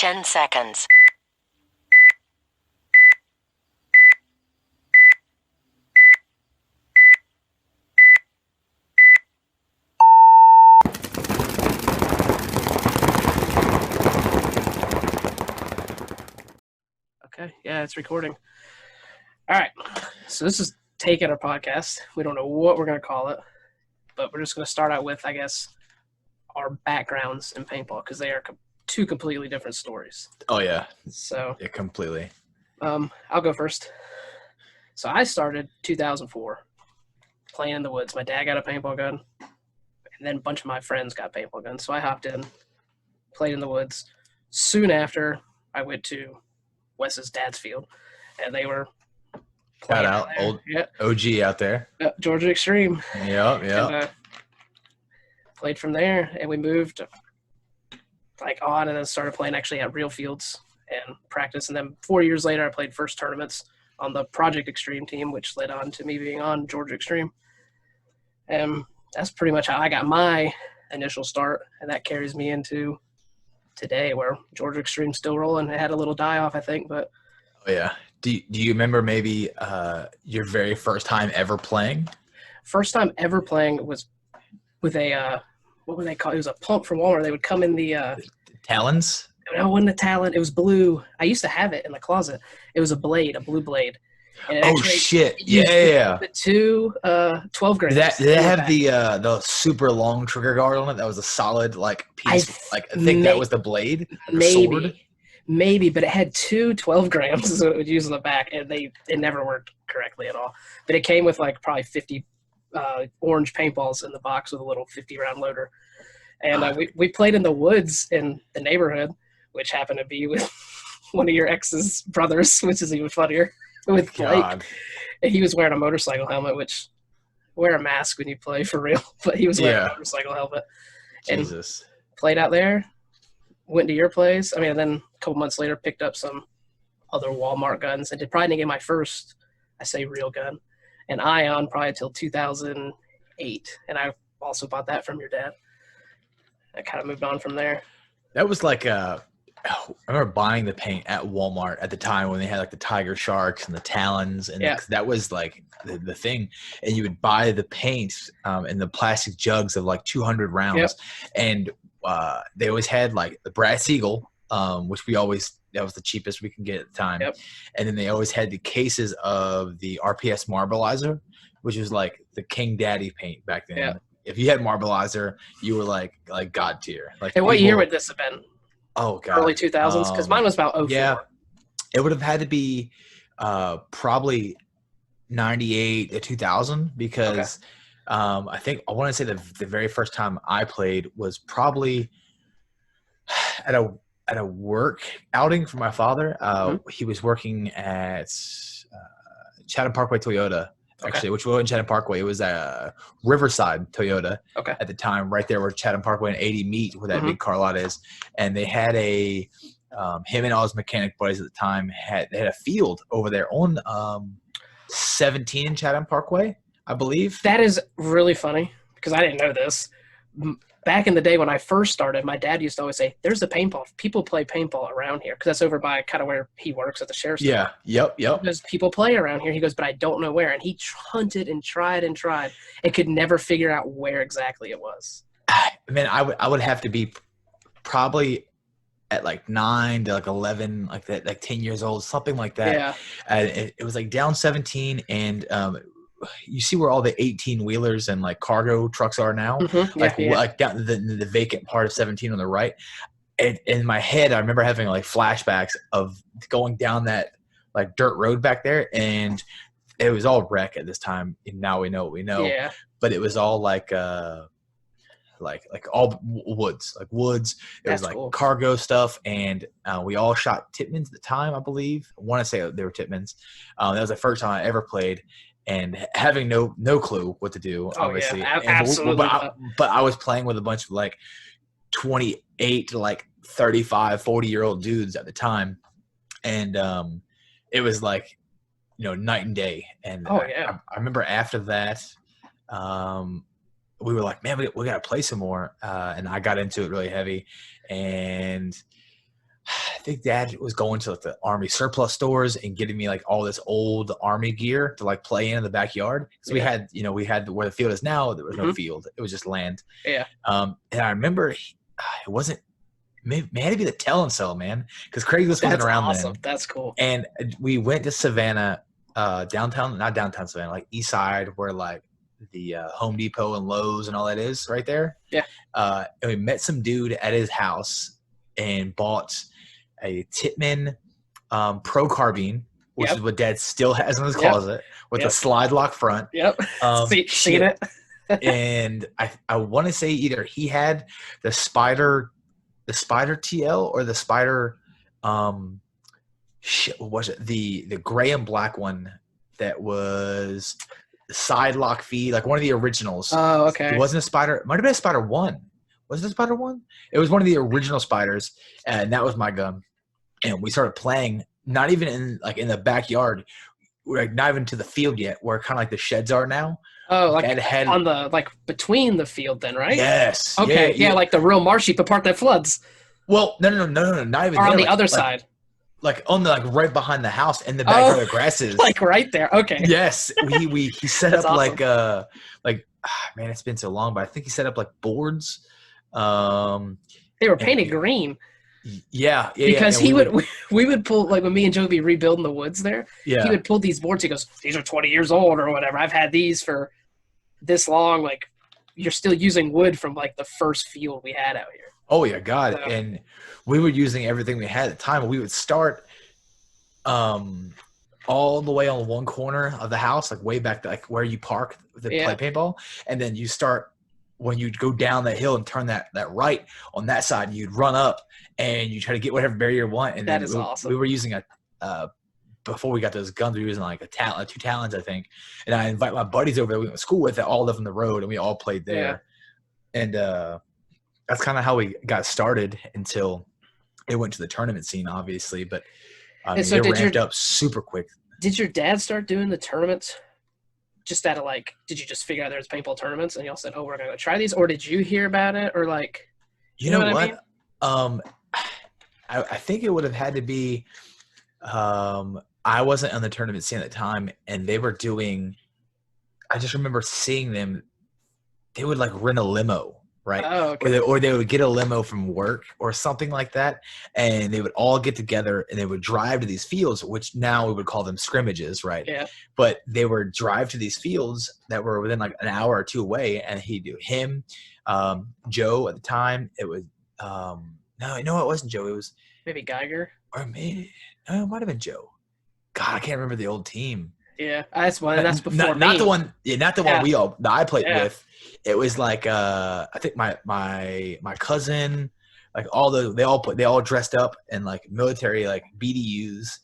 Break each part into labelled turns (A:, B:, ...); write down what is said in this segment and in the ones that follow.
A: 10 seconds.
B: Okay, yeah, it's recording. All right, so this is Taking Our Podcast. We don't know what we're going to call it, but we're just going to start out with, I guess, our backgrounds in paintball, because they are two completely different stories.
C: Oh, yeah.
B: So,
C: Yeah, completely.
B: I'll go first. So I started 2004 playing in the woods. My dad got a paintball gun, and then a bunch of my friends got paintball guns. So I hopped in, played in the woods. Soon after, I went to Wes's dad's field, and they were
C: Shout
B: playing
C: out,
B: there.
C: old OG out there.
B: Georgia Extreme.
C: Yep.
B: And, played from there, and we moved on, and then started playing actually at real fields and practice. And then 4 years later, I played first tournaments on the Project Extreme team, which led on to me being on Georgia Extreme. And that's pretty much how I got my initial start, and that carries me into today, where Georgia Extreme's still rolling. It had a little die off, I think, but
C: Oh, yeah. Do you remember maybe your very first time ever playing?
B: first time ever playing was with a what would they call it? It was a pump from Walmart. They would come in the
C: Talons?
B: no, it wasn't a Talon. It was blue. I used to have it in the closet. It was a blue blade. And
C: Oh, shit. Yeah.
B: The two 12 grams.
C: Did that have the super long trigger guard on it? That was a solid piece. I think that was the blade.
B: Maybe, but it had two 12 grams, so it would use in the back, and it never worked correctly at all. But it came with probably 50 orange paintballs in the box with a little 50 round loader. And we played in the woods in the neighborhood, which happened to be with one of your ex's brothers, which is even funnier, with Blake.
C: God.
B: And he was wearing a motorcycle helmet, which wear a mask when you play for real, but he was wearing a motorcycle helmet.
C: Jesus.
B: And played out there, went to your place. And then a couple months later, picked up some other Walmart guns, and probably didn't get my first, I say real gun, an Ion probably until 2008. And I also bought that from your dad. I kind of moved on from there.
C: That was I remember buying the paint at Walmart at the time when they had the Tiger Sharks and the Talons, and that was the thing. And you would buy the paint in the plastic jugs of 200 rounds, and they always had the Brass Eagle, which that was the cheapest we can get at the time. Yep. And then they always had the cases of the RPS Marbleizer, which was the King Daddy paint back then. Yeah. If you had Marbleizer, you were like God tier.
B: And what year would this have been?
C: Oh, God.
B: Early 2000s? Because mine was about 04.
C: Yeah. It would have had to be probably 98 to 2000, because I want to say the very first time I played was probably at a work outing for my father. He was working at Chatham Parkway Toyota. Actually, which wasn't Chatham Parkway. It was Riverside Toyota at the time, right there where Chatham Parkway and 80 meet, where that big car lot is. And they had him and all his mechanic buddies at the time they had a field over there on 17 Chatham Parkway, I believe.
B: That is really funny, because I didn't know this. Back in the day when I first started, my dad used to always say, "There's the paintball. People play paintball around here," because that's over by kind of where he works at the sheriff's.
C: Yeah. Yep.
B: Because people play around here. He goes, "But I don't know where." And he hunted and tried and could never figure out where exactly it was.
C: Man, I would have to be probably at 9 to 11, 10 years old, something like that.
B: Yeah.
C: It was down 17, and you see where all the 18 wheelers and cargo trucks are now, down the vacant part of 17 on the right. And in my head, I remember having flashbacks of going down that dirt road back there, and it was all wreck at this time. And now we know what we know.
B: Yeah.
C: But it was all all woods. It was
B: cool.
C: Cargo stuff, and we all shot Titmans at the time, I believe. I want to say they were Titmans. That was the first time I ever played, and having no clue what to do, obviously.
B: Yeah, absolutely.
C: But I was playing with a bunch of 28 to 35, 40-year-old dudes at the time, and it was night and day. And I remember after that, we were like, man, we got to play some more. And I got into it really heavy. And think Dad was going to like the Army surplus stores and getting me like all this old Army gear to like play in the backyard. So we had where the field is now. There was no field; it was just land.
B: Yeah.
C: And I remember it wasn't. Maybe had to be the Tell and Sell, man, because Craigslist wasn't around then.
B: That's cool.
C: And we went to Savannah, not downtown Savannah, like East Side, where like the Home Depot and Lowe's and all that is right there.
B: Yeah.
C: And we met some dude at his house and bought a Tippmann Pro Carbine, which is what Dad still has in his closet, with a slide lock front.
B: Yep. Seen it.
C: And I want to say either he had the Spider TL or the Spider what was it? The gray and black one that was the side lock feed, like one of the originals.
B: Oh, okay.
C: It wasn't a Spider. It might have been a Spider 1. Was it a Spider 1? It was one of the original Spiders, and that was my gun. And we started playing, not even in the backyard, like not even to the field yet, where kind of like the sheds are now.
B: Oh, like on the between the field, then, right?
C: Yes.
B: Okay. Yeah, like the real marshy, the part that floods.
C: Well, no, not even.
B: Or on the other side.
C: Like on the right behind the house in the back where the grass is.
B: Like right there. Okay.
C: Yes, he set up
B: awesome.
C: Man, it's been so long, but I think he set up like boards.
B: They were painted green.
C: Yeah.
B: Because we would pull, like when me and Joe would be rebuilding the woods there.
C: Yeah.
B: He would pull these boards. He goes, "These are 20 years old or whatever. I've had these for this long. Like you're still using wood from like the first field we had out here."
C: Oh yeah, God. So, and we were using everything we had at the time. We would start all the way on one corner of the house, like way back, like where you park to play paintball. And then you start, when you'd go down that hill and turn that right on that side, you'd run up and you try to get whatever barrier you want. And
B: that is awesome.
C: We were using before we got those guns, we were using like 2 Talons, I think. And I invite my buddies over that we went to school with that all live on the road, and we all played there. Yeah. And that's kind of how we got started until it went to the tournament scene, obviously. But so they ramped up super quick.
B: Did your dad start doing the tournaments just out of like, did you just figure out there's paintball tournaments and y'all said, "Oh, we're going to try these"? Or did you hear about it? Or like,
C: you know what? I mean? I think it would have had to be, I wasn't on the tournament scene at the time, and they were doing, I just remember seeing them, they would like rent a limo. Right.
B: Oh, okay.
C: Or they would get a limo from work or something like that. And they would all get together and they would drive to these fields, which now we would call them scrimmages. Right.
B: Yeah.
C: But they would drive to these fields that were within like an hour or two away. And he'd do him, Joe at the time. It was, no, it wasn't Joe. It was
B: maybe Geiger,
C: or maybe, no, it might've been Joe. God, I can't remember the old team.
B: Yeah. That's one. That's before me.
C: Not the one. Yeah. Not the one that I played with. It was like I think my cousin, like they all dressed up in like military like BDUs,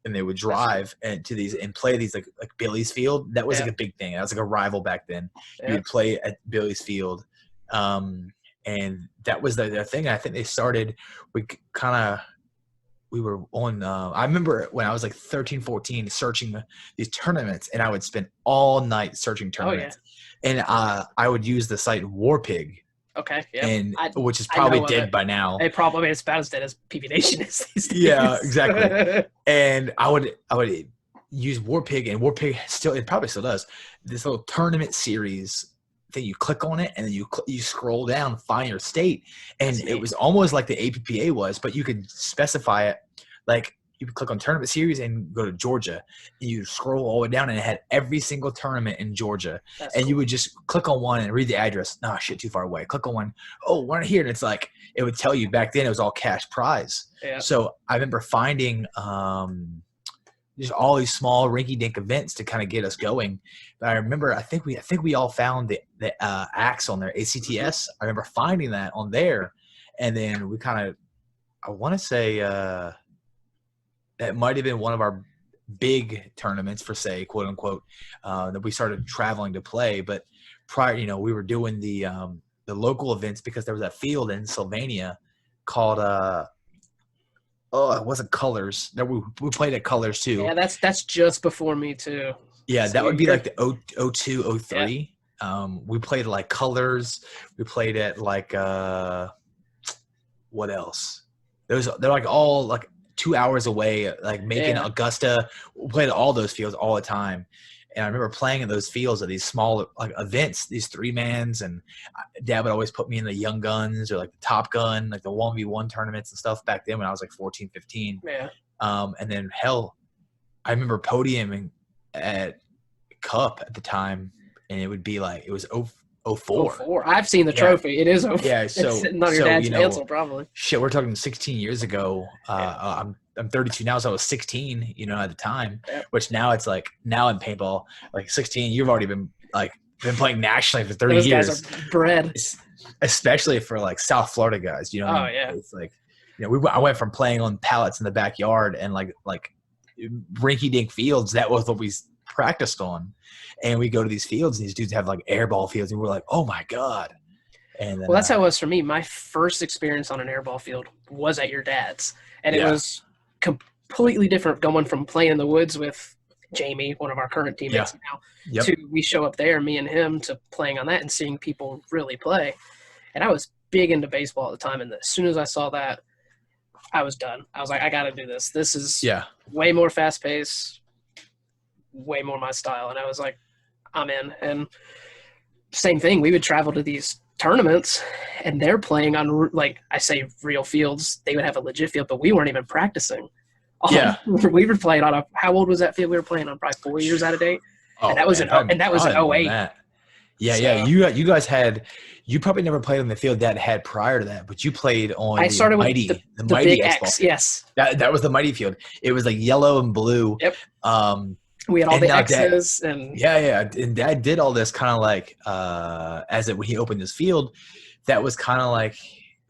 C: and they would drive and to these and play these like Billy's Field. That was like a big thing. That was like a rival back then. You would play at Billy's Field, and that was their thing. I think they started. We were on. I remember when I was like 13, 14, searching these tournaments, and I would spend all night searching tournaments. And I would use the site Warpig.
B: Okay, yeah.
C: And which is probably dead by now.
B: It probably it's about as dead as PB Nation is these days.
C: Yeah, exactly. And I would use Warpig, and Warpig it probably still does, this little tournament series thing. You click on it, and then you scroll down, find your state, and it was almost like the APPA was, but you could specify it like. You could click on tournament series and go to Georgia, and you scroll all the way down, and it had every single tournament in Georgia. That's cool. You would just click on one and read the address. No, shit, too far away. Click on one. Oh, we're not here. And it's like, it would tell you back then it was all cash prize.
B: Yeah.
C: So I remember finding just all these small rinky dink events to kind of get us going. But I remember, I think we all found the axe on there, ACTS. I remember finding that on there. And then we kind of, I want to say, that might have been one of our big tournaments for say, quote unquote, that we started traveling to play. But prior, we were doing the local events because there was a field in Sylvania called, it wasn't Colors. We played at Colors too.
B: Yeah, that's just before me too.
C: Yeah, so that would be like the 02, 03. Yeah. We played like Colors. We played at like, what else? They're like all like 2 hours away, like Macon,
B: Yeah.
C: Augusta. We played at all those fields all the time. And I remember playing in those fields at these small like events, these 3-mans, and Dad would always put me in the Young Guns or like the Top Gun, like the 1v1 tournaments and stuff back then when I was like 14, 15.
B: Yeah.
C: And then hell, I remember podiuming at Cup at the time, and it would be like it was 04.
B: 04. I've seen the trophy. It is 04.
C: Yeah, so
B: It's sitting on your dad's mantle, probably.
C: Shit, we're talking 16 years ago. I'm 32 now, so I was 16, at the time.
B: Yeah.
C: Which now it's like now in paintball, like 16, you've already been playing nationally for 30
B: Those
C: years.
B: guys are bred,
C: especially for like South Florida guys.
B: Oh yeah.
C: It's like I went from playing on pallets in the backyard and like rinky-dink fields. That was what we practiced on, and we go to these fields and these dudes have like airball fields, and we're like, oh my god. And then,
B: well, that's how it was for me. My first experience on an airball field was at your dad's, and it was completely different going from playing in the woods with Jamie, one of our current teammates now, to we show up there, me and him, to playing on that and seeing people really play. And I was big into baseball at the time, and as soon as I saw that, I was done. I was like, I got to do this. This is way more fast-paced, way more my style. And I was like, I'm in. And same thing, we would travel to these tournaments, and they're playing on, like I say, real fields. They would have a legit field, but we weren't even practicing. We were playing on how old was that field we were playing on? Probably 4 years out of date. And that was in 08.
C: Yeah. You guys had, you probably never played on the field that had prior to that, but you played on
B: the Mighty Big X. Yes.
C: That was the Mighty field. It was like yellow and blue.
B: Yep. We had all the X's and
C: and Dad did all this kind of like when he opened this field, that was kind of like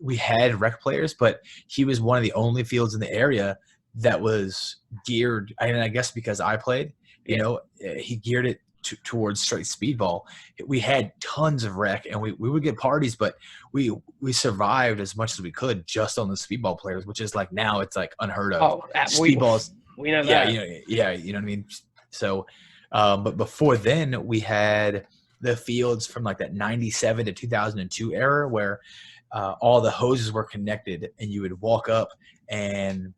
C: we had rec players, but he was one of the only fields in the area that was geared. I guess because I played, he geared it towards straight speedball. We had tons of rec, and we would get parties, but we survived as much as we could just on the speedball players, which is like now it's like unheard of. Speedballs.
B: We know that.
C: You know what I mean? So, but before then, we had the fields from like that 97 to 2002 era where all the hoses were connected, and you would walk up and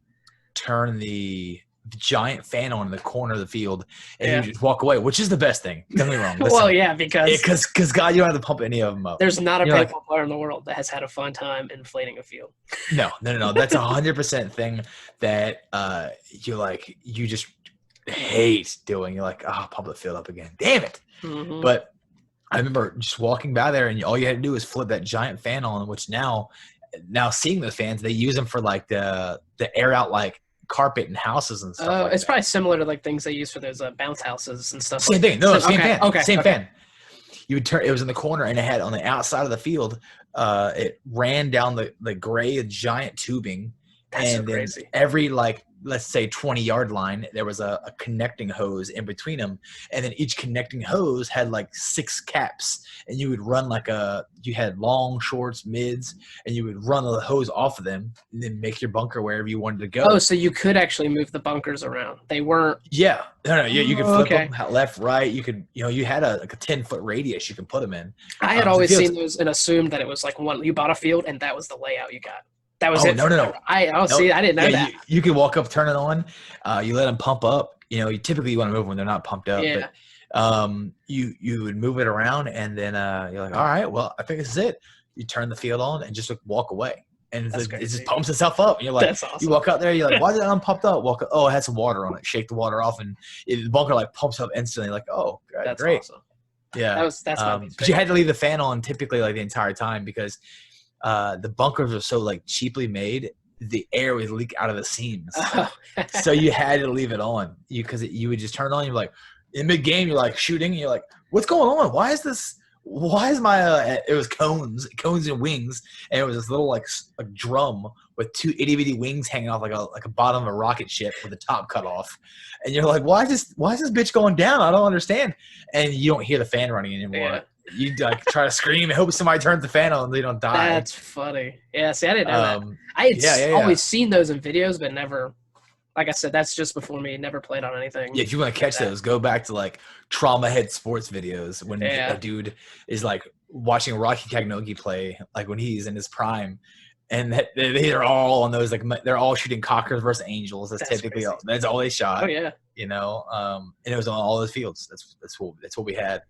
C: turn the giant fan on in the corner of the field, and you just walk away, which is the best thing. Don't get me wrong.
B: Well,
C: because God, you don't have to pump any of them up.
B: There's not a paintball player in the world that has had a fun time inflating a field.
C: No. That's 100% thing that you just hate doing. You're like, oh, pump the field up again. Damn it.
B: Mm-hmm.
C: But I remember just walking by there, and all you had to do was flip that giant fan on, which now seeing those fans, they use them for like the air out like carpet and houses and stuff.
B: It's probably similar to like things they use for those bounce houses and stuff.
C: Same thing. No, same fan.
B: Okay.
C: Same fan. You would turn. It was in the corner, and it had on the outside of the field. It ran down the gray giant tubing.
B: That's so crazy.
C: Every let's say 20-yard line, there was a connecting hose in between them, and then each connecting hose had like 6 caps, and you would run you had long, shorts, mids, and you would run the hose off of them and then make your bunker wherever you wanted to go.
B: Oh, so you could actually move the bunkers around. They weren't.
C: Yeah. No. You could flip them left, right. You could, you had a 10-foot radius you could put them in.
B: I had always seen those and assumed that it was like one, you bought a field and that was the layout you got. That was it.
C: No.
B: I didn't know that.
C: You could walk up, turn it on. You let them pump up. You typically want to move when they're not pumped up.
B: Yeah.
C: But you would move it around, and then you're like, all right, well, I think this is it. You turn the field on and just walk away, and it just pumps itself up. And you're like,
B: that's awesome.
C: You walk out there, you're like, why is it unpumped up? It had some water on it. Shake the water off, and the bunker pumps up instantly. Like, oh,
B: that's
C: great.
B: Awesome.
C: Yeah.
B: That's
C: but you had to leave the fan on typically the entire time because the bunkers are so cheaply made. The air would leak out of the seams.
B: Oh.
C: So you had to leave it on because you would just turn it on. You're like, in mid game, you're shooting. And you're like, what's going on? Why is my, it was cones and wings. And it was this little a drum with 2 itty bitty wings hanging off like a bottom of a rocket ship with the top cut off. And you're like, why is this bitch going down? I don't understand. And you don't hear the fan running anymore.
B: Yeah.
C: You try to scream and hope somebody turns the fan on and they don't die.
B: That's funny. Yeah, see, I didn't know that. I had always seen those in videos, but never, like I said, that's just before me. Never played on anything.
C: Yeah, if you want to catch those, go back to Trauma Head Sports videos when a dude is watching Rocky Cagnogi play, when he's in his prime, and they're all on those, like, they're all shooting cockers versus angels. That's typically
B: crazy.
C: that's all they shot.
B: Oh yeah.
C: And it was on all those fields. That's what we had.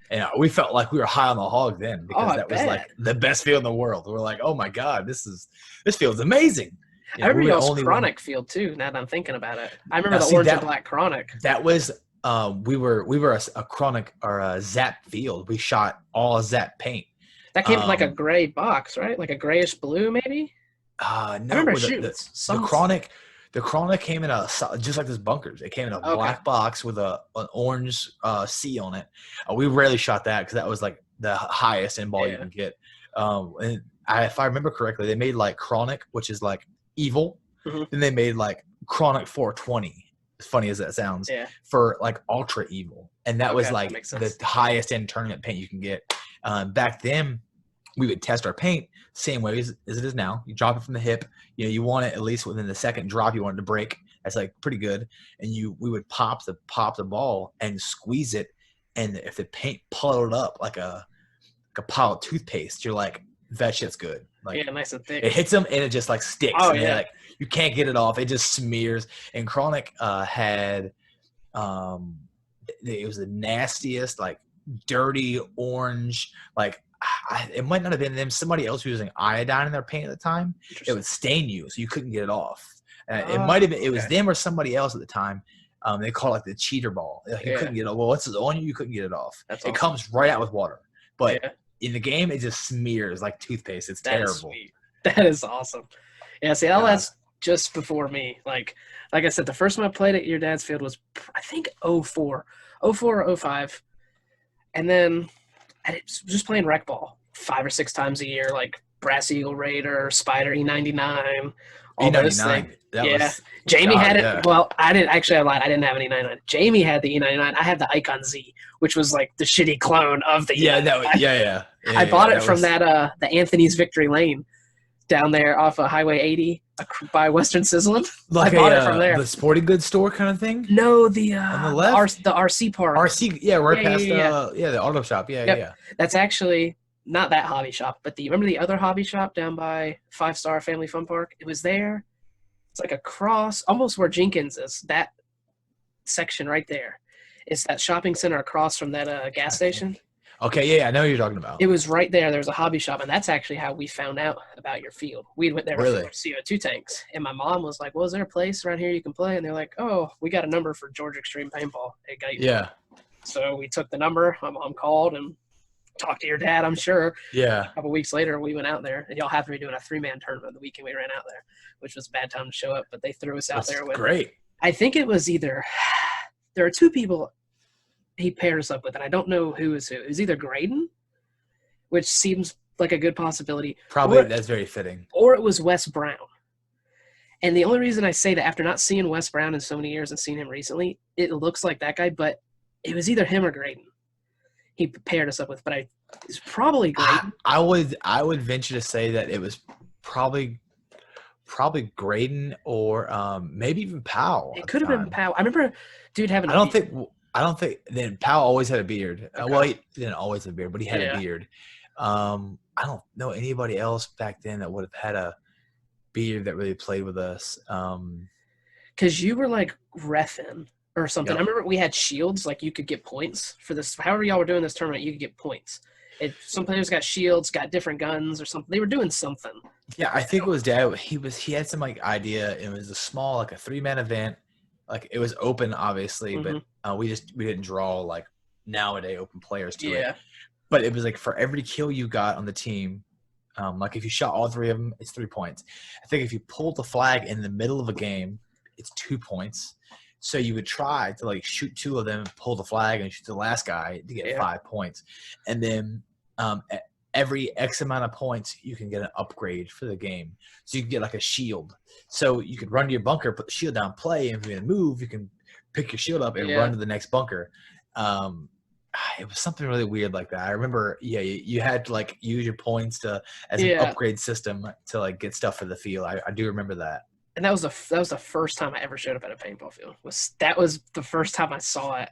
C: And we felt like we were high on the hog then, because that was like the best field in the world. We're like, oh my god, this field's amazing.
B: I remember y'all's Chronic field too. Now that I'm thinking about it, I remember the orange and black Chronic.
C: That was we were a Chronic or a Zap field. We shot all Zap paint.
B: That came in like a gray box, right? Like a grayish blue, maybe.
C: No,
B: I remember shooting
C: the Chronic. The Chronic came in just like this bunkers. It came in a black box with an orange C on it. We rarely shot that because that was like the highest in ball you can get. And if I remember correctly, they made like Chronic, which is like evil.
B: Mm-hmm.
C: Then they made like Chronic 420. As funny as that sounds, for like ultra evil, and that was like the highest end tournament paint you can get. Back then, we would test our paint same way as it is now. You drop it from the hip. You want it at least within the second drop. You want it to break. That's like pretty good. And we would pop the ball and squeeze it. And if the paint puddled up like a pile of toothpaste, you're like, that shit's good. Like,
B: nice and thick.
C: It hits them and it just like sticks.
B: Oh
C: and like you can't get it off. It just smears. And Chronic had it was the nastiest, like dirty orange, like. It might not have been them. Somebody else was using iodine in their paint at the time. It would stain you, so you couldn't get it off. It might have been. It was them or somebody else at the time. They call it like the cheater ball. You couldn't get it. Well, once it's on you, you couldn't get it off. It comes right out with water, but in the game, it just smears like toothpaste. It's terrible.
B: That is awesome. Yeah, see, that's just before me. Like I said, the first time I played at your dad's field was, I think, 04 or 05, and then. I was just playing rec ball 5 or 6 times a year, like Brass Eagle Raider, Spider E99, all those things. Jamie had it. Yeah. Well, I didn't actually. I lied. I didn't have an E99. Jamie had the E99. I had the Icon Z, which was like the shitty clone of the E99. I bought it from the Anthony's Victory Lane down there off of Highway 80 by Western Sizzlin'.
C: Like
B: I bought it from there.
C: The sporting goods store kind of thing?
B: No,
C: on the left?
B: The RC park.
C: RC, past the auto shop. Yeah.
B: That's actually not that hobby shop, but remember the other hobby shop down by 5 Star Family Fun Park? It was there. It's like across, almost where Jenkins is, that section right there. It's that shopping center across from that gas station.
C: Okay, I know what you're talking about.
B: It was right there. There was a hobby shop, and that's actually how we found out about your field. We went there for CO2 tanks, and my mom was like, well, is there a place around here you can play? And they're like, oh, we got a number for Georgia Extreme Paintball at Guyton.
C: Yeah.
B: So we took the number. My mom called and talked to your dad, I'm sure.
C: Yeah.
B: A couple weeks later, we went out there, and y'all happened to be doing a 3-man tournament the weekend we ran out there, which was a bad time to show up, but they threw us out there with.
C: Great.
B: I think it was either – there are 2 people he paired us up with, and I don't know who is who. It was either Graydon, which seems like a good possibility.
C: Probably that's very fitting.
B: Or it was Wes Brown. And the only reason I say that, after not seeing Wes Brown in so many years and seeing him recently, it looks like that guy, but it was either him or Graydon he paired us up with. But it's probably Graydon.
C: I would venture to say that it was probably Graydon or maybe even Powell.
B: It could have been Powell. I remember dude having
C: I don't think then Powell always had a beard. Okay. Well, he didn't always have a beard, but he had a beard. I don't know anybody else back then that would have had a beard that really played with us.
B: Because you were like reffing or something. Yep. I remember we had shields, like you could get points for this. However y'all were doing this tournament, you could get points. Some players got shields, got different guns or something. They were doing something.
C: Yeah, I think it was Dad. He had some like idea. It was a small, like a 3-man event. Like it was open, obviously, but we didn't draw like nowadays open players to it. But it was like for every kill you got on the team, like if you shot all 3 of them, it's 3 points. I think if you pulled the flag in the middle of a game, it's 2 points. So you would try to like shoot 2 of them, pull the flag, and shoot the last guy to get 5 points. And then every X amount of points, you can get an upgrade for the game. So you can get like a shield. So you could run to your bunker, put the shield down, play, and if you're going to move, you can pick your shield up and run to the next bunker. It was something really weird like that. I remember, you had to like use your points as an upgrade system to like get stuff for the field. I do remember that.
B: And that was the first time I ever showed up at a paintball field. That was the first time I saw it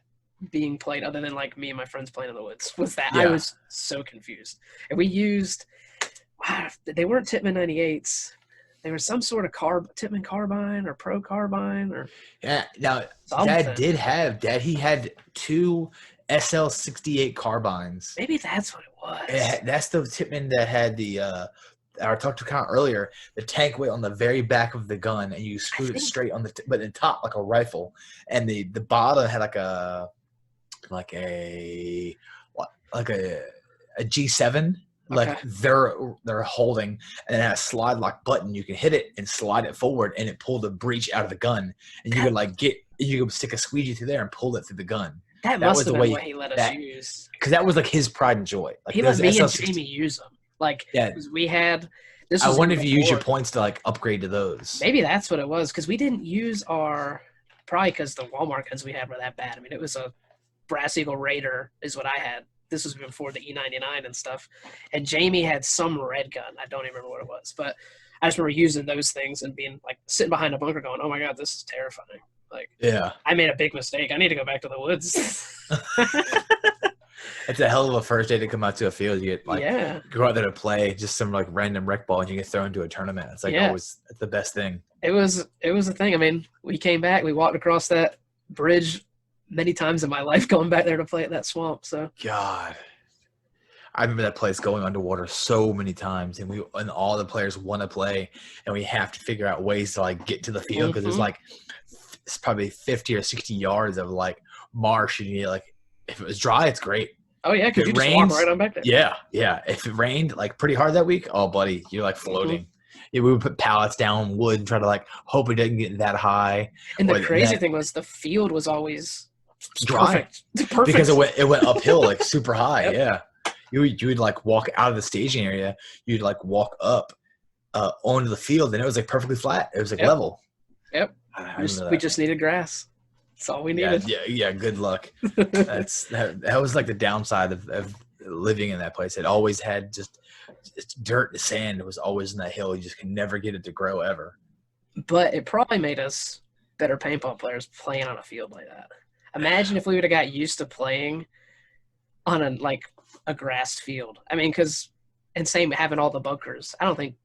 B: being played, other than like me and my friends playing in the woods. Was that I was so confused. And we used, they weren't Tippmann 98s. They were some sort of Tippmann carbine or Pro carbine or
C: Yeah. Now,
B: something.
C: Dad. He had 2 SL68 carbines.
B: Maybe that's what it was.
C: That's the Tippmann that had the I talked about earlier, the tank weight on the very back of the gun, and you screwed it straight on but the top like a rifle, and the bottom had like a G7, like they're holding, and it had a slide lock button. You can hit it and slide it forward, and it pulled the breech out of the gun, and you could stick a squeegee through there and pull it through the gun.
B: That must have been what he let us use.
C: Because that was like his pride and joy. Like
B: he let me and Jamie use them. Like, we had this.
C: I wonder if you use your points to like upgrade to those.
B: Maybe that's what it was, because we didn't use probably because the Walmart guns we had were that bad. I mean, it was a Brass Eagle Raider is what I had. This was before the E99 and stuff. And Jamie had some red gun. I don't even remember what it was, but I just remember using those things and being like sitting behind a bunker going, "Oh my God, this is terrifying." Like, yeah, I made a big mistake. I need to go back to the woods.
C: It's a hell of a first day to come out to a field. You get go out there to play just some like random rec ball, and you get thrown into a tournament. It's like always the best thing.
B: It was a thing. I mean, we came back, we walked across that bridge many times in my life going back there to play at that swamp. So
C: God, I remember that place going underwater so many times, and all the players want to play, and we have to figure out ways to like get to the field because there's like it's probably 50 or 60 yards of like marsh, and you like if it was dry, it's great.
B: Oh yeah, because you just walk right on back there.
C: Yeah. If it rained like pretty hard that week, oh buddy, you're like floating. Yeah, we would put pallets down wood and try to like hope it didn't get that high.
B: And the crazy thing was the field was always
C: dry. Perfect. Because it went uphill like super high. Yeah. You would like walk out of the staging area, you'd like walk up onto the field, and it was like perfectly flat. It was like level.
B: Yep. We just needed grass. That's all we needed.
C: Yeah. Good luck. That was like the downside of living in that place. It always had just dirt and sand. It was always in that hill. You just can never get it to grow ever.
B: But it probably made us better paintball players playing on a field like that. Imagine if we would have got used to playing on a grass field. I mean, and same having all the bunkers. I don't think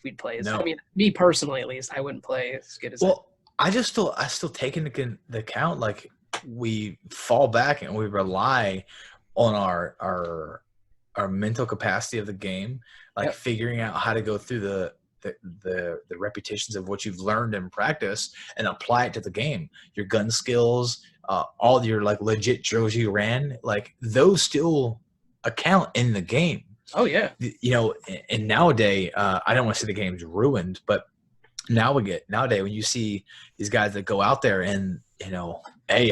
B: we'd play as. I mean, me personally, at least, I wouldn't play as good as.
C: Well, I still take into the account like we fall back and we rely on our mental capacity of the game, like figuring out how to go through the repetitions of what you've learned in practice and apply it to the game. Your gun skills, all your like legit drills you ran, like those still account in the game.
B: Oh yeah.
C: You know, and nowadays, I don't want to say the game's ruined, but nowadays when you see these guys that go out there and, you know, hey,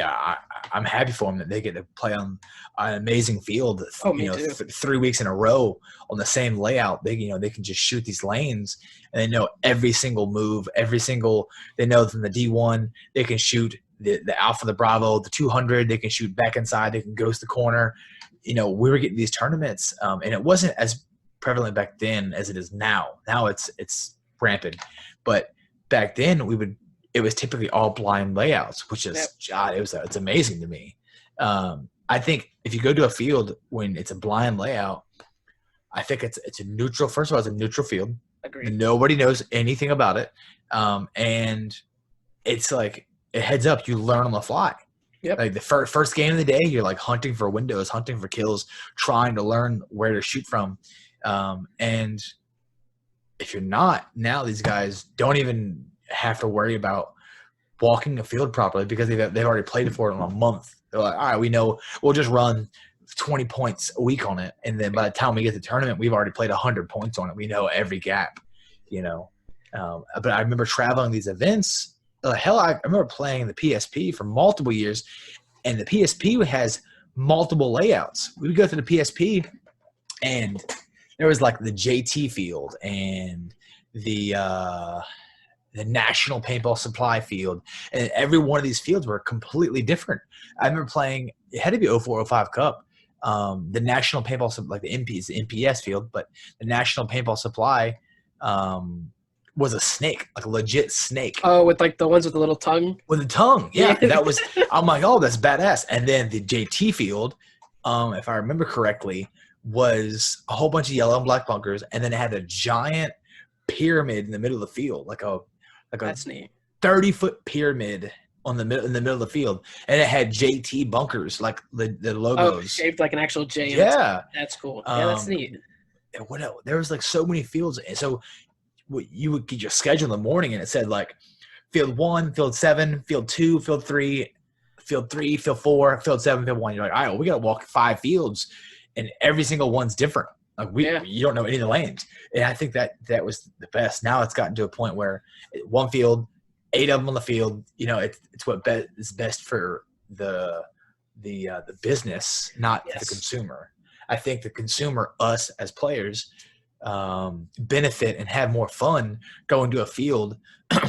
C: I'm happy for them that they get to play on an amazing field. 3 weeks in a row on the same layout. They can just shoot these lanes, and they know every single move, they know from the D1, they can shoot the Alpha, the Bravo, the 200, they can shoot back inside, they can ghost the corner. You know, we were getting these tournaments, and it wasn't as prevalent back then as it is now. Now it's rampant. But back then it was typically all blind layouts, which is it's amazing to me. I think if you go to a field when it's a blind layout, I think it's a neutral. First of all, it's a neutral field.
B: Agreed.
C: Nobody knows anything about it, and it's like a heads up. You learn on the fly.
B: Yep.
C: Like the first game of the day, you're like hunting for windows, hunting for kills, trying to learn where to shoot from, and if you're not, now these guys don't even have to worry about walking a field properly because they've already played it for it in a month. They're like, all right, we know we'll just run 20 points a week on it, and then by the time we get to the tournament, we've already played 100 points on it. We know every gap, you know. But I remember traveling these events. I remember playing the PSP for multiple years, and the PSP has multiple layouts. We would go to the PSP, and there was like the JT field and the National Paintball Supply field, and every one of these fields were completely different. I remember playing, it had to be 04-05 Cup, the National Paintball, like the NPS field, but the National Paintball Supply was a snake, like a legit snake.
B: Oh, with like the ones with the little tongue?
C: With the tongue, yeah. That was, I'm like, oh, that's badass. And then the JT field, if I remember correctly, was a whole bunch of yellow and black bunkers, and then it had a giant pyramid in the middle of the field, like a
B: That's neat.
C: 30-foot pyramid in the middle of the field, and it had JT bunkers, like the
B: Oh,
C: logos.
B: shaped like an actual J.
C: Yeah.
B: That's cool. Yeah, that's neat.
C: And what else? There was like so many fields, and so you would get your schedule in the morning, and it said like field 1, field 7, field 2, field 3, field 3, field 4, field 7, field 1. You're like, all right, well, we got to walk 5 fields, and every single one's different. Like you don't know any of the lanes, and I think that was the best. Now it's gotten to a point where one field, 8 of them on the field. You know, it's what is best for the business, not the consumer. I think the consumer, us as players, benefit and have more fun going to a field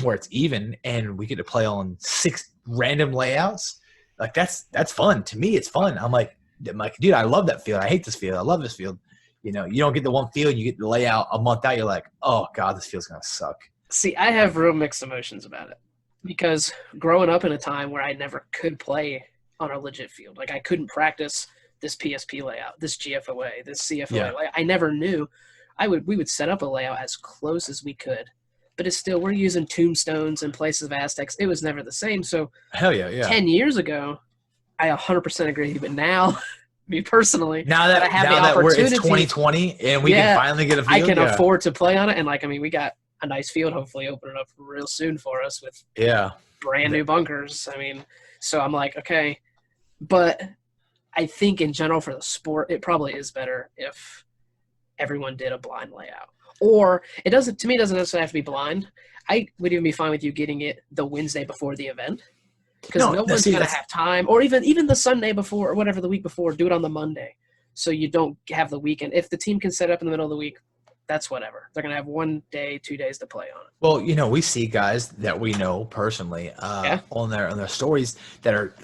C: where it's even and we get to play on 6 random layouts. Like that's fun. To me, it's fun. I'm like, dude, I love that field. I hate this field. I love this field. You know, you don't get the one field, you get the layout a month out. You're like, oh God, this field's going to suck.
B: See, I have real mixed emotions about it because growing up in a time where I never could play on a legit field, like I couldn't practice this PSP layout, this GFOA, this CFOA layout. I never knew. We would set up a layout as close as we could, but it's still, we're using tombstones in places of Aztecs. It was never the same. So
C: hell yeah.
B: 10 years ago, I 100% agree. But now, me personally,
C: now that I have the opportunity, it's 2020 and we can finally get a field.
B: I can afford to play on it. And like, I mean, we got a nice field, hopefully opening up real soon for us with brand new bunkers. I mean, so I'm like, okay, but I think in general for the sport, it probably is better if everyone did a blind layout. Or it doesn't, to me, it doesn't necessarily have to be blind. I would even be fine with you getting it the Wednesday before the event because no one's going to have time, or even the Sunday before or whatever, the week before, do it on the Monday so you don't have the weekend. If the team can set up in the middle of the week, that's whatever. They're going to have 1 day, 2 days to play on it.
C: Well, you know, we see guys that we know personally on their stories that are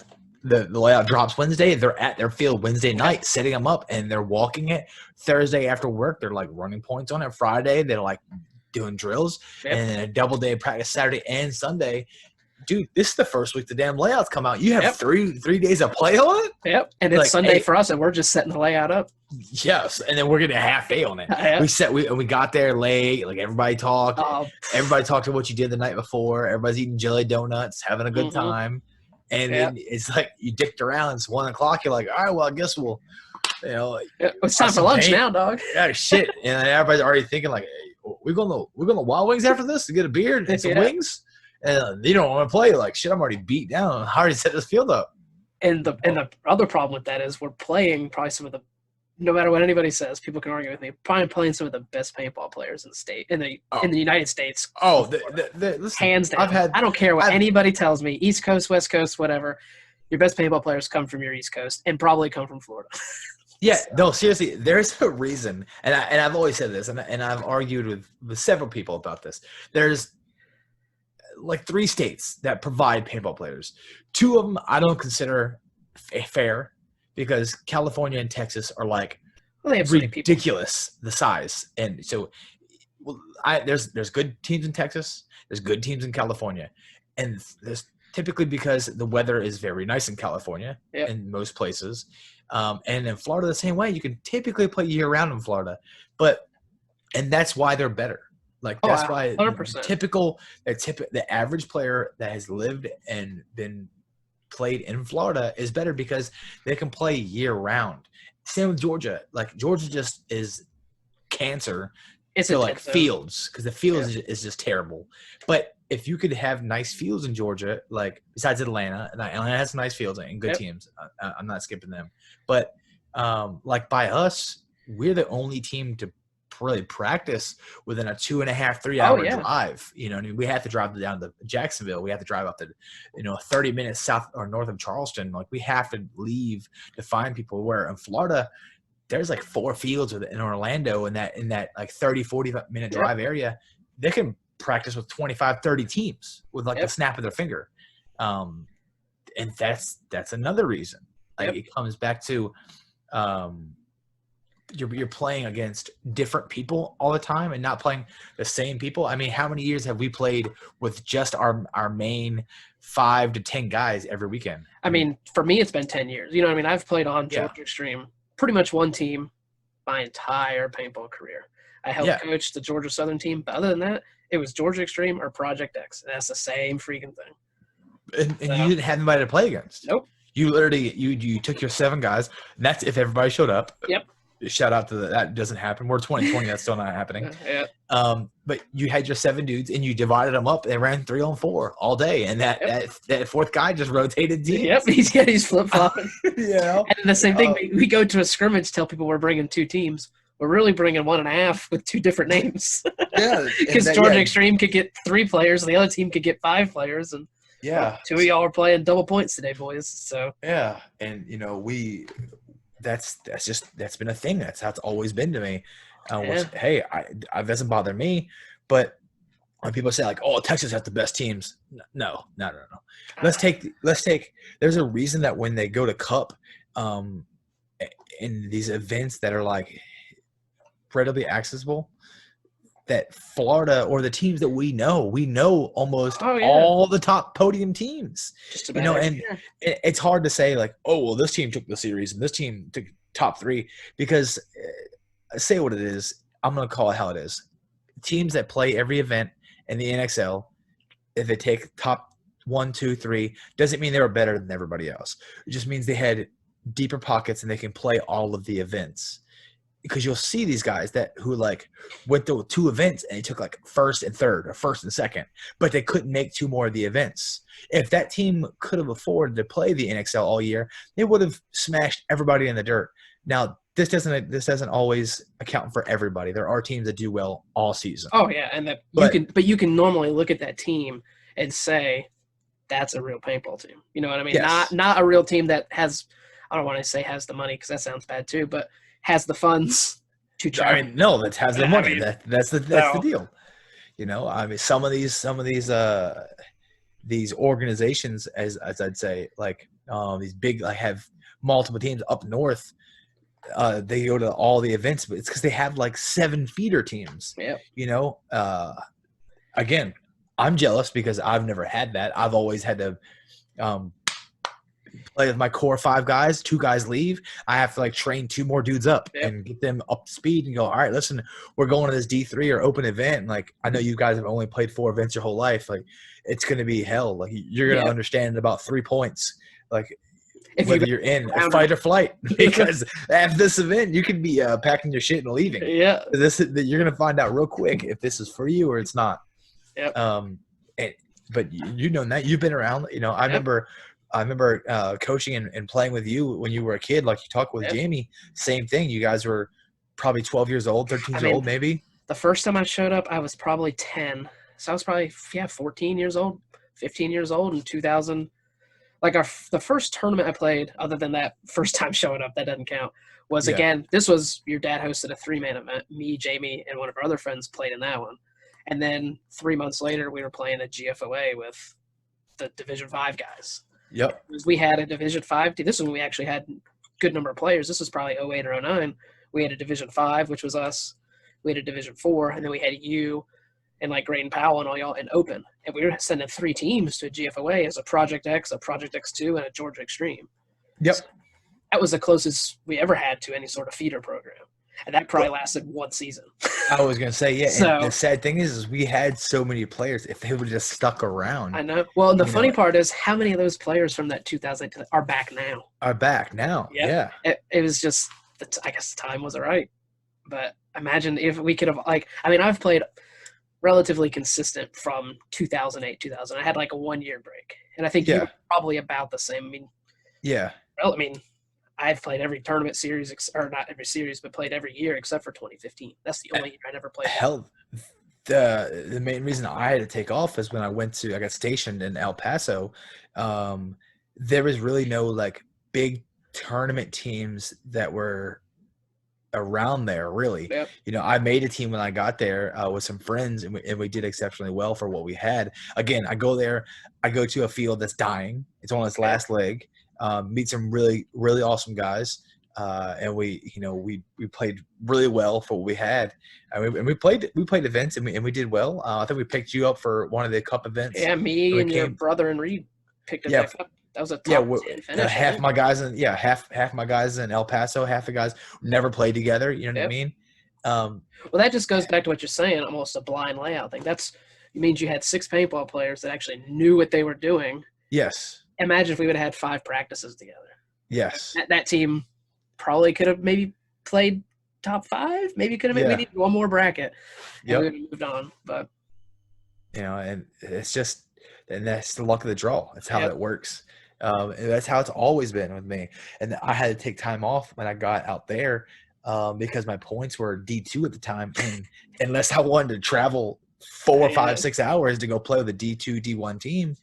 C: the layout drops Wednesday. They're at their field Wednesday night, setting them up, and they're walking it. Thursday after work, they're like running points on it. Friday, they're like doing drills, and then a double day of practice Saturday and Sunday. Dude, this is the first week the damn layouts come out. You have three days of play on it?
B: Yep. And it's like, Sunday for us, and we're just setting the layout up.
C: Yes. And then we're getting a half day on it. We got there late. Like everybody talked. Everybody talked to what you did the night before. Everybody's eating jelly donuts, having a good time. And then it's like you dicked around. It's 1 o'clock. You're like, all right, well, I guess we'll, you know.
B: It's time for lunch now, dog.
C: Yeah, shit. And everybody's already thinking like, hey, we're going to Wild Wings after this to get a beer and some wings? And you don't want to play. Like, shit, I'm already beat down. I already set this field up.
B: And the other problem with that is we're playing probably some of the, no matter what anybody says, people can argue with me, probably playing some of the best paintball players in the state, in the United States.
C: Listen,
B: hands down. I don't care what anybody tells me, East Coast, West Coast, whatever. Your best paintball players come from your East Coast and probably come from Florida.
C: Yeah, no, seriously, there's a reason, and I've always said this, and I've argued with several people about this. There's like 3 states that provide paintball players. 2 of them I don't consider fair because California and Texas are like
B: they have
C: ridiculous the size, and so there's good teams in Texas, there's good teams in California, and there's typically because the weather is very nice in California in most places, and in Florida the same way. You can typically play year round in Florida, and that's why they're better. Like that's why
B: 100%.
C: The average player that has lived and been played in Florida is better because they can play year round. Same with Georgia. Like Georgia just is cancer to like fields because the fields is just terrible. But if you could have nice fields in Georgia, like besides Atlanta, and Atlanta has nice fields and good teams. I'm not skipping them. But like by us, we're the only team to really practice within a 2.5, 3 hour drive. You know, I mean, we have to drive down to Jacksonville. We have to drive up to, 30 minutes south or north of Charleston. Like we have to leave to find people. Where in Florida, there's like 4 fields in Orlando in that like 30, 40-minute drive area. They can practice with 25, 30 teams with like the snap of their finger. And that's another reason. Like it comes back to, you're playing against different people all the time and not playing the same people. I mean, how many years have we played with just our main 5 to 10 guys every weekend?
B: I mean, for me, it's been 10 years. You know what I mean? I've played on Georgia Extreme, pretty much one team my entire paintball career. I helped
C: Yeah.
B: coach the Georgia Southern team, but other than that, it was Georgia Extreme or Project X. And that's the same freaking thing.
C: And you didn't have anybody to play against.
B: Nope.
C: You literally you took your 7 guys, and that's if everybody showed up.
B: Yep.
C: Shout out to that doesn't happen. We're 2020, that's still not happening.
B: Yeah.
C: But you had your 7 dudes, and you divided them up and ran 3-on-4 all day, and that 4th guy just rotated teams.
B: Yep, he's flip flopping.
C: You know,
B: and the same thing. We go to a scrimmage, tell people we're bringing 2 teams. We're really bringing 1.5 with 2 different names.
C: Yeah,
B: because Georgia Extreme could get 3 players, and the other team could get 5 players, and
C: yeah,
B: 2 of y'all are playing double points today, boys. So
C: yeah, and that's been a thing. That's how it's always been to me. Which, hey, I doesn't bother me, but when people say like, "Oh, Texas has the best teams," no. Let's take. There's a reason that when they go to Cup, in these events that are like readily accessible, that Florida or the teams that we know almost all the top podium teams.
B: Just about
C: and it's hard to say like, oh, well, this team took the series and this team took top 3 because say what it is. I'm going to call it how it is. Teams that play every event in the NXL, if they take top 1, 2, 3, doesn't mean they were better than everybody else. It just means they had deeper pockets and they can play all of the events. Because you'll see these guys who like went to 2 events and they took like 1st and 3rd or 1st and 2nd, but they couldn't make 2 more of the events. If that team could have afforded to play the NXL all year, they would have smashed everybody in the dirt. Now, this doesn't always account for everybody. There are teams that do well all season.
B: Oh yeah, and you can normally look at that team and say that's a real paintball team. You know what I mean?
C: Yes.
B: Not a real team that has, I don't want to say has the money because that sounds bad too, but has the funds to try.
C: I mean, no, that has the money. That's the deal. You know, I mean, some of these organizations, as I'd say, like these big, like have multiple teams up north. They go to all the events, but it's because they have like 7 feeder teams.
B: Yeah.
C: You know, again, I'm jealous because I've never had that. I've always had to play with my core 5 guys. 2 guys leave. I have to like train 2 more dudes up and get them up to speed and go, all right, listen, we're going to this D3 or open event. And like, I know you guys have only played 4 events your whole life. Like, it's going to be hell. Like, you're going to understand in about 3 points. Like, whether you're in fight or flight, because at this event you could be packing your shit and leaving. Yeah, you're gonna find out real quick if this is for you or it's not.
B: Yep.
C: But you know that you've been around. You know, I remember coaching and playing with you when you were a kid. Like you talked with Jamie, same thing. You guys were probably 12 years old, 13 years old, maybe.
B: The first time I showed up, I was probably 10, so I was probably 14 years old, 15 years old in 2000. Like the first tournament I played, other than that first time showing up, that doesn't count, was again, this was your dad hosted a 3-man event. Me, Jamie, and one of our other friends played in that one. And then 3 months later, we were playing a GFOA with the Division 5 guys.
C: Yep.
B: We had a Division 5 team. This is when we actually had a good number of players. This was probably 08 or 09. We had a Division 5, which was us. We had a Division 4, and then we had you and like Graydon Powell and all y'all in open. And we were sending 3 teams to a GFOA as a Project X, a Project X2, and a Georgia Extreme.
C: Yep.
B: So that was the closest we ever had to any sort of feeder program. And that probably lasted 1 season.
C: I was going to say, yeah. So, and the sad thing is we had so many players. If they would have just stuck around.
B: I know. Well, the funny part is how many of those players from that 2008 are back now.
C: Yeah.
B: It was just, I guess the time wasn't right. But imagine if we could have, like, I mean, I've played – relatively consistent from 2008, 2000. I had like a 1-year break, and I think you were probably about the same. I mean, I've played every tournament series, or not every series, but played every year except for 2015. That's the only year I never played.
C: Hell, the main reason I had to take off is when I got stationed in El Paso. There was really no like big tournament teams that were around there, really.
B: Yep.
C: You know, I made a team when I got there with some friends, and we did exceptionally well for what we had. Again, I go there, I go to a field that's dying. It's on its last leg. Meet some really, really awesome guys, and we played really well for what we had. And we played events, and we did well. I think we picked you up for one of the cup events.
B: Yeah, me and your brother and Reed picked it back up. That was a
C: Yeah,
B: top 10 finish, I
C: half
B: think.
C: my guys in half my guys in El Paso, half the guys never played together. You know what I
B: Yep.
C: mean?
B: Well, that just goes back to what you're saying, almost a blind layout thing. It means you had 6 paintball players that actually knew what they were doing.
C: Yes,
B: Imagine if we would have had 5 practices together.
C: yes,
B: That team probably could have maybe played top 5. Maybe could have we
C: yeah,
B: needed one more bracket, and we
C: yep.
B: would have moved on. But
C: And it's just, and that's the luck of the draw. That's how
B: yep.
C: that works. And that's how it's always been with me. And I had to take time off when I got out there because my points were D2 at the time, and unless I wanted to travel 4, 5, 6 hours to go play with a D2, D1 team,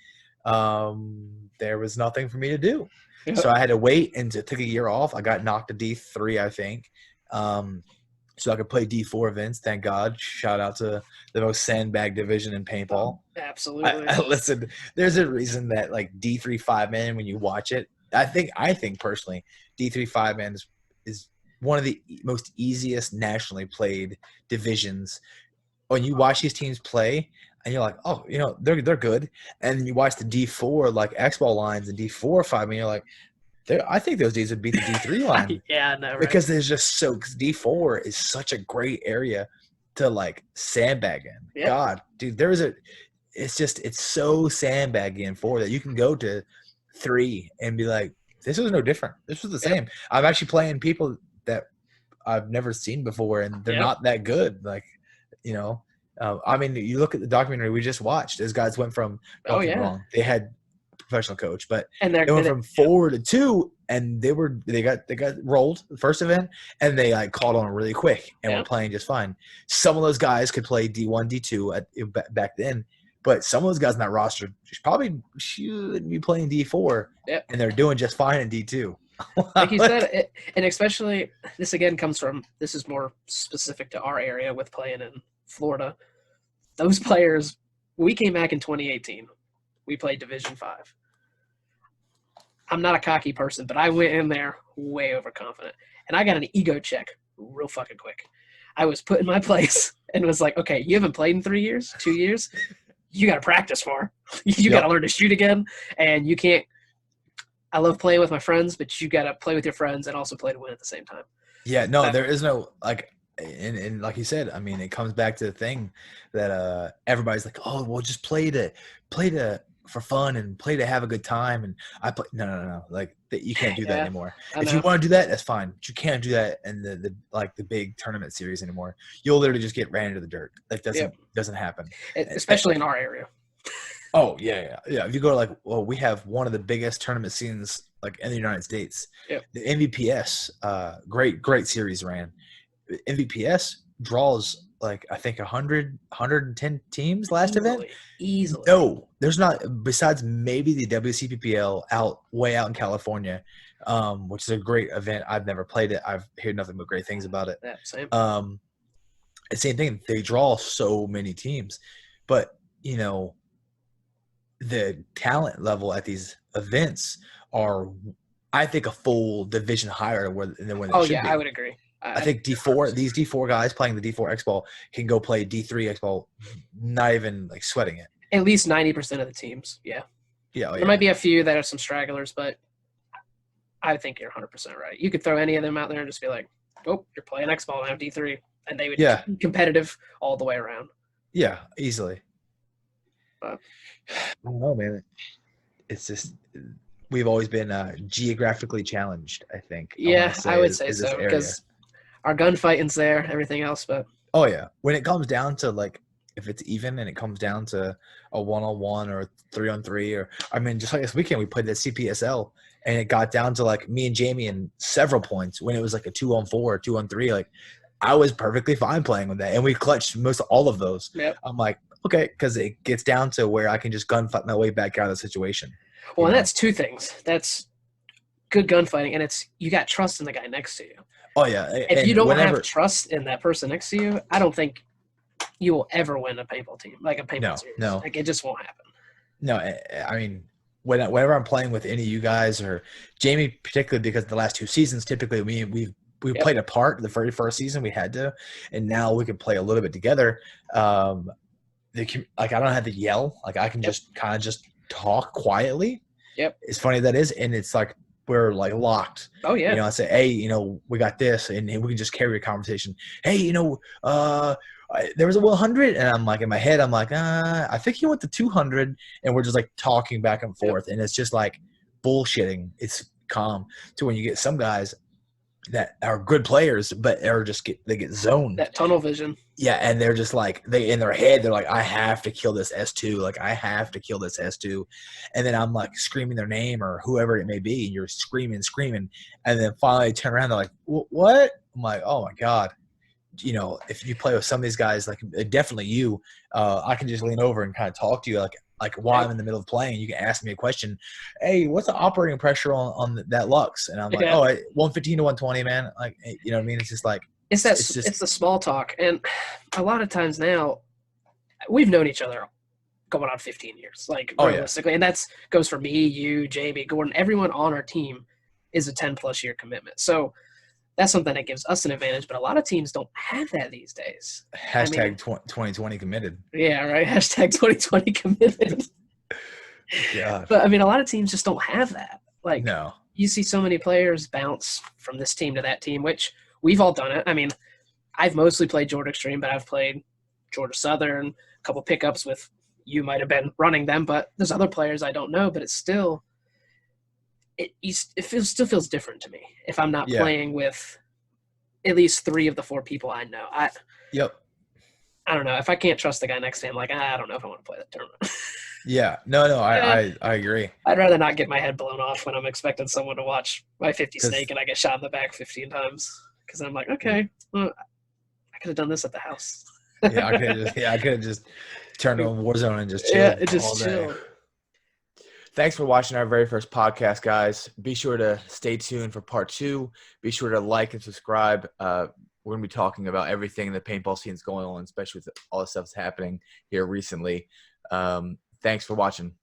C: there was nothing for me to do.
B: Yep.
C: So I had to wait and took a year off. I got knocked to D3, I think. So I could play D4 events. Thank God. Shout out to the most sandbag division in paintball.
B: Absolutely.
C: Listen, there's a reason that like D3 5-man, when you watch it, I think personally, D3 5-man is one of the most easiest nationally played divisions. When you watch these teams play, and you're like, oh, they're good, and then you watch the D4 like X ball lines and D4 5-man, you're like, I think those Ds would beat the D3 line.
B: Yeah, no, right?
C: Because there's just because D4 is such a great area to like sandbag in.
B: Yep.
C: God, dude, it's so sandbaggy in 4 that you can go to 3 and be like, this was no different. This was the same. I'm actually playing people that I've never seen before, and they're not that good. Like, I mean, you look at the documentary we just watched. Those guys went from wrong. They had professional coach, but they went from 4 to 2, and they got rolled the first event, and they like caught on really quick and were playing just fine. Some of those guys could play D1, D2 back then, but some of those guys in that roster probably should be playing D4, and they're doing just fine in D2.
B: Like you said, and especially this again comes from, this is more specific to our area with playing in Florida. Those players, we came back in 2018. We played Division 5. I'm not a cocky person, but I went in there way overconfident. And I got an ego check real fucking quick. I was put in my place and was like, okay, you haven't played in 3 years, 2 years. You got to practice more. You got to learn to shoot again. And you can't – I love playing with my friends, but you got to play with your friends and also play to win at the same time.
C: Yeah, no, there is no – like – and like you said, I mean, it comes back to the thing that everybody's like, oh, well, just play for fun and play to have a good time. And I play no, like you can't do that anymore. If you want to do that, that's fine, but you can't do that in the big tournament series anymore. You'll literally just get ran into the dirt. That doesn't happen,
B: especially in our area.
C: Oh yeah. If you go to we have one of the biggest tournament scenes like in the United States. The MVPS, great series ran. MVPS draws like I think 110 teams last event.
B: Easily.
C: No, there's not, besides maybe the WCPPL way out in California, which is a great event. I've never played it. I've heard nothing but great things about it.
B: Yeah, same.
C: Same thing. They draw so many teams, but the talent level at these events are, I think, a full division higher than where they should be.
B: I would agree.
C: I think D4, these D4 guys playing the D4 X Ball can go play D3 X Ball, not even like sweating it.
B: At least 90% of the teams, yeah. There might be a few that are some stragglers, but I think you're 100% right. You could throw any of them out there and just be like, oh, you're playing X Ball now, D3. And they would be competitive all the way around.
C: Yeah, easily.
B: But
C: I don't know, man. It's just we've always been geographically challenged, I think.
B: I would say so, because our gunfighting's there, everything else, but
C: oh yeah, when it comes down to like if it's even and it comes down to a 1-on-1 or 3-on-3, or I mean, just like this weekend we played the CPSL and it got down to like me and Jamie in several points when it was like a 2-on-4 or 2-on-3. Like I was perfectly fine playing with that, and we clutched most all of those.
B: Yep.
C: I'm like, okay, because it gets down to where I can just gunfight my way back out of the situation.
B: Well, and that's two things. That's good gunfighting, and it's you got trust in the guy next to you.
C: Oh yeah.
B: If you don't have trust in that person next to you, I don't think you will ever win a paintball team, like a paintball series.
C: No,
B: like it just won't happen.
C: No, I mean, whenever I'm playing with any of you guys or Jamie, particularly because the last 2 seasons, typically we played apart. The very first season we had to, and now we can play a little bit together. Like I don't have to yell. Like I can just kind of just talk quietly,
B: Yep.
C: It's funny that is, and it's like we're like locked.
B: Oh yeah.
C: You know, I say, hey, we got this, and we can just carry a conversation. Hey, there was a 100, and I'm like in my head, I'm like, I think he went to 200, and we're just like talking back and forth, and it's just like bullshitting. It's calm to when you get some guys that are good players, but they get zoned.
B: That tunnel vision.
C: Yeah, and they're just like in their head, they're like, I have to kill this S2, like I have to kill this S2, and then I'm like screaming their name or whoever it may be, and you're screaming, and then finally they turn around, they're like, what? I'm like, oh my god, if you play with some of these guys, like definitely you, I can just lean over and kind of talk to you, like while I'm in the middle of playing, you can ask me a question. Hey, what's the operating pressure on that Lux? And I'm like, 115 to 120, man. Like, you know what I mean? It's just like
B: it's the small talk, and a lot of times now, we've known each other going on 15 years, like realistically, and that's goes for me, you, Jamie, Gordon, everyone on our team is a 10+ year commitment. So that's something that gives us an advantage, but a lot of teams don't have that these days.
C: Hashtag 2020 committed.
B: Yeah, right. Hashtag 2020 committed.
C: God.
B: But I mean, a lot of teams just don't have that. Like,
C: no.
B: You see so many players bounce from this team to that team, which we've all done it. I mean, I've mostly played Georgia Extreme, but I've played Georgia Southern, a couple pickups with you might have been running them, but there's other players I don't know, but it's still still feels different to me if I'm not playing with at least 3 of the 4 people I know. I don't know. If I can't trust the guy next to him, like, I don't know if I want to play that tournament.
C: Yeah. No, I agree.
B: I'd rather not get my head blown off when I'm expecting someone to watch my 50 snake and I get shot in the back 15 times. Because I'm like, okay, well, I could have done this at the house.
C: Yeah, I could have just turned on Warzone and just chilled all day.
B: Chill.
C: Thanks for watching our very first podcast, guys. Be sure to stay tuned for part 2. Be sure to like and subscribe. We're going to be talking about everything in the paintball scene is going on, especially with all the stuff that's happening here recently. Thanks for watching.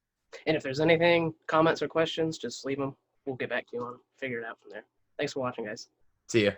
B: And if there's anything, comments or questions, just leave them. We'll get back to you on figure it out from there. Thanks for watching, guys.
C: See ya.